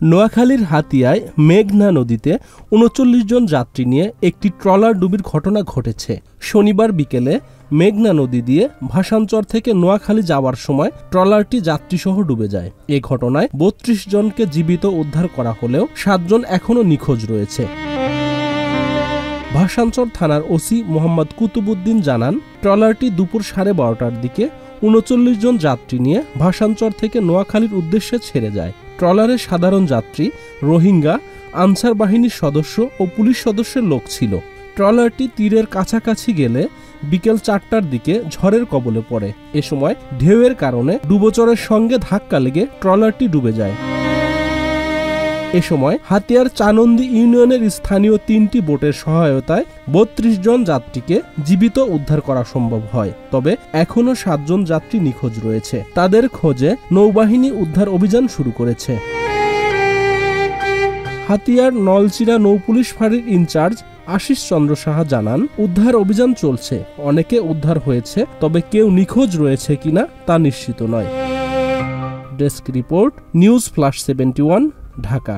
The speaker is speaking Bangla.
নোয়াখালীর হাতিয়ায় মেঘনা নদীতে ৩৯ জন যাত্রী নিয়ে একটি ট্রলার ডুবির ঘটনা ঘটেছে। শনিবার বিকেলে মেঘনা নদী দিয়ে ভাসানচর থেকে নোয়াখালী যাওয়ার সময় ট্রলারটি যাত্রীসহ ডুবে যায়। এ ঘটনায় ৩২ জনকে জীবিত উদ্ধার করা হলেও ৭ জন এখনও নিখোঁজ রয়েছে। ভাসানচর থানার ওসি মোহাম্মদ কুতুবুদ্দিন জানান, ট্রলারটি দুপুর 12:30টার দিকে ৩৯ জন যাত্রী নিয়ে ভাসানচর থেকে নোয়াখালীর উদ্দেশ্যে ছেড়ে যায়। ট্রলারের সাধারণ যাত্রী, রোহিঙ্গা, আনসার বাহিনীর সদস্য ও পুলিশ সদস্যের লোক ছিল। ট্রলারটি তীরের কাছাকাছি গেলে বিকেল 4টার দিকে ঝড়ের কবলে পড়ে। এ সময় ঢেউয়ের কারণে ডুবোচরের সঙ্গে ধাক্কা লেগে ট্রলারটি ডুবে যায়। এ সময় হাতিয়ার চানন্দি ইউনিয়নের স্থানীয় 3টি বোটের সহায়তায় ৩২ জন যাত্রীকে জীবিত উদ্ধার করা সম্ভব হয়। তবে এখনও 7 জন যাত্রী নিখোঁজ রয়েছে। তাদের খোঁজে নৌবাহিনী উদ্ধার অভিযান শুরু করেছে। হাতিয়ার নলচিরা নৌপুলিশ ফাঁড়ির ইনচার্জ আশিস চন্দ্র সাহা জানান, উদ্ধার অভিযান চলছে। অনেকে উদ্ধার হয়েছে, তবে কেউ নিখোঁজ রয়েছে কিনা তা নিশ্চিত নয়। Desk report, news flash 71, Dhaka.